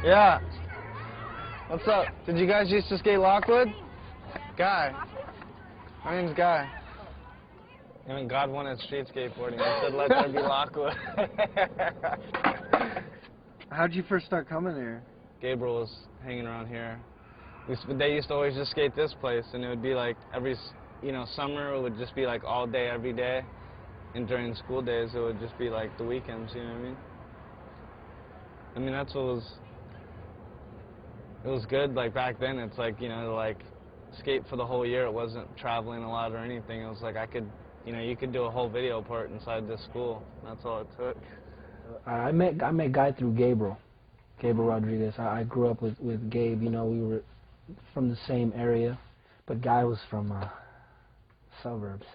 Yeah. What's up? Did you guys used to skate Lockwood? Guy. My name's Guy. I mean, God wanted street skateboarding. He said, let there be Lockwood. How'd you first start coming here? Gabriel was hanging around here. They used to always just skate this place, and it would be like every, summer it would just be like all day, every day. And during school days, it would just be like the weekends, you know what I mean? I mean, that's what it was good, like back then. It's like, to like skate for the whole year. It wasn't traveling a lot or anything. It was like I could, you could do a whole video part inside this school. That's all it took. I met Guy through Gabriel Rodriguez. I grew up with Gabe. We were from the same area, but Guy was from suburbs.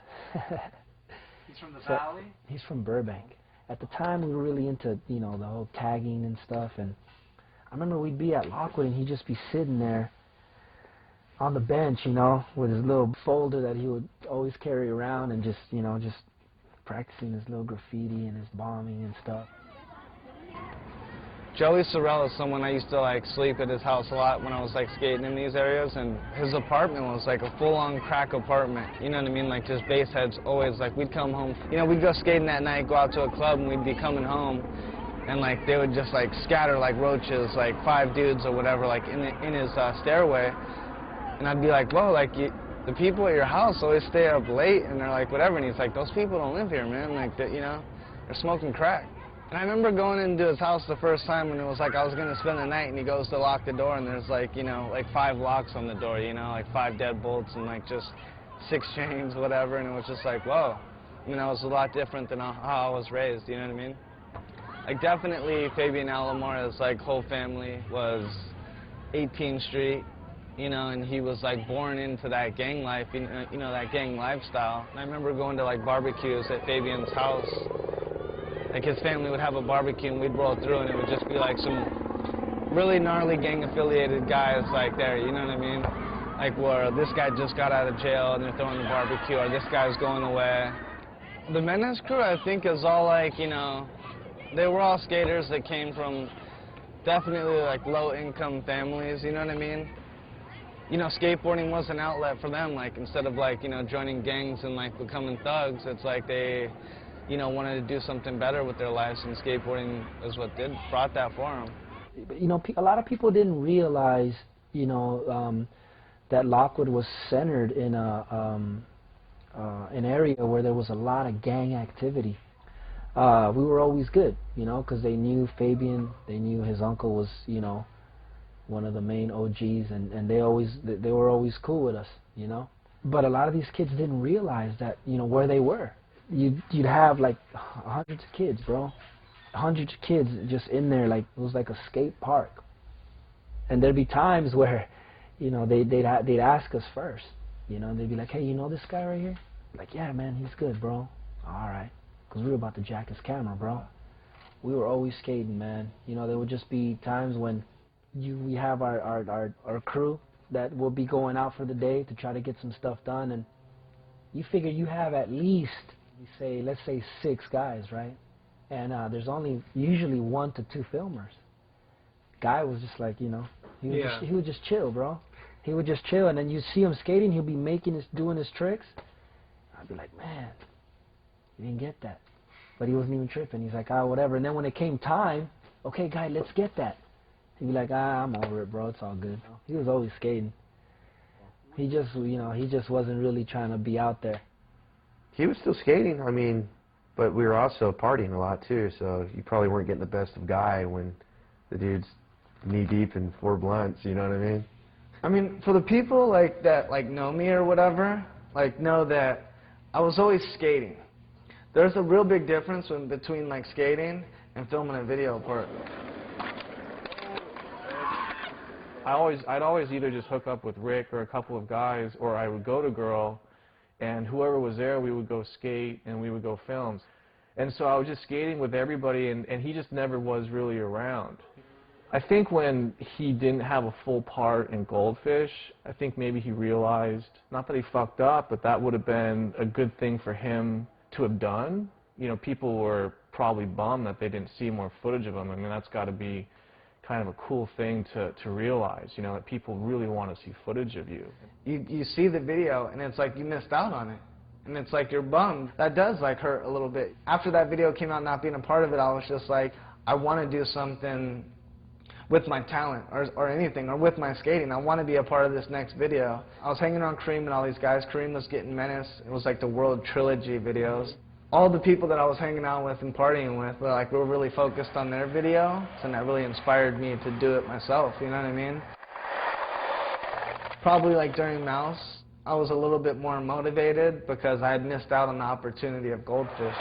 He's from the Valley? He's from Burbank. At the time, we were really into, the whole tagging and stuff, and I remember we'd be at Lockwood, and he'd just be sitting there on the bench, with his little folder that he would always carry around and just, just practicing his little graffiti and his bombing and stuff. Joey Sorrell is someone I used to like sleep at his house a lot when I was like skating in these areas, and his apartment was like a full-on crack apartment. You know what I mean? Like just bass heads always like we'd come home. We'd go skating that night, go out to a club, and we'd be coming home, and like they would just like scatter like roaches, like 5 dudes or whatever, like in his stairway, and I'd be like, whoa, like the people at your house always stay up late, and they're like whatever, and he's like, those people don't live here, man. Like they're smoking crack. And I remember going into his house the first time when it was like I was going to spend the night, and he goes to lock the door, and there's like, like 5 locks on the door, like 5 deadbolts and like just 6 chains, whatever, and it was just like, whoa. It was a lot different than how I was raised, you know what I mean? Like definitely Fabian Alamora's like whole family was 18th Street, and he was like born into that gang life, that gang lifestyle. And I remember going to like barbecues at Fabian's house. Like his family would have a barbecue and we'd roll through and it would just be like some really gnarly gang affiliated guys like there, you know what I mean? Like where this guy just got out of jail and they're throwing the barbecue, or this guy's going away. The Menace crew, I think, is all like, they were all skaters that came from definitely like low income families, you know what I mean? Skateboarding was an outlet for them, like instead of like, joining gangs and like becoming thugs, it's like they wanted to do something better with their lives, and skateboarding is what brought that for them. A lot of people didn't realize, that Lockwood was centered in an area where there was a lot of gang activity. We were always good, because they knew Fabian, they knew his uncle was, one of the main OGs, and they were always cool with us, But a lot of these kids didn't realize that, where they were. You'd have like hundreds of kids, bro. Hundreds of kids just in there, like it was like a skate park. And there'd be times where, they'd ask us first. They'd be like, hey, you know this guy right here? Like, yeah, man, he's good, bro. All right, because we were about to jack his camera, bro. We were always skating, man. There would just be times when we have our crew that will be going out for the day to try to get some stuff done, and you figure you have at least, let's say 6 guys, right? And there's only usually 1 to 2 filmers. Guy was just like, he would just chill, bro. He would just chill, and then you see him skating, he'll be doing his tricks. I'd be like, man, you didn't get that. But he wasn't even tripping. He's like, whatever. And then when it came time, okay, Guy, let's get that. He'd be like, I'm over it, bro. It's all good. He was always skating. He just, he just wasn't really trying to be out there. He was still skating, but we were also partying a lot too, so you probably weren't getting the best of Guy when the dude's knee-deep in 4 blunts, you know what I mean? I mean, for the people that know me or whatever, know that I was always skating. There's a real big difference between like skating and filming a video part. I'd always either just hook up with Rick or a couple of guys, or I would go to Girl, and whoever was there, we would go skate and we would go film. And so I was just skating with everybody, and he just never was really around. I think when he didn't have a full part in Goldfish, I think maybe he realized, not that he fucked up, but that would have been a good thing for him to have done. People were probably bummed that they didn't see more footage of him. I mean, that's got to be kind of a cool thing to realize, you know, that people really want to see footage of you. You see the video and it's like you missed out on it. And it's like you're bummed. That does like hurt a little bit. After that video came out, not being a part of it, I was just like, I want to do something with my talent or anything, or with my skating. I want to be a part of this next video. I was hanging around Kareem and all these guys. Kareem was getting Menace. It was like the World Trilogy videos. All the people that I was hanging out with and partying with were really focused on their video, and that really inspired me to do it myself, you know what I mean? Probably like during Mouse, I was a little bit more motivated because I had missed out on the opportunity of Goldfish.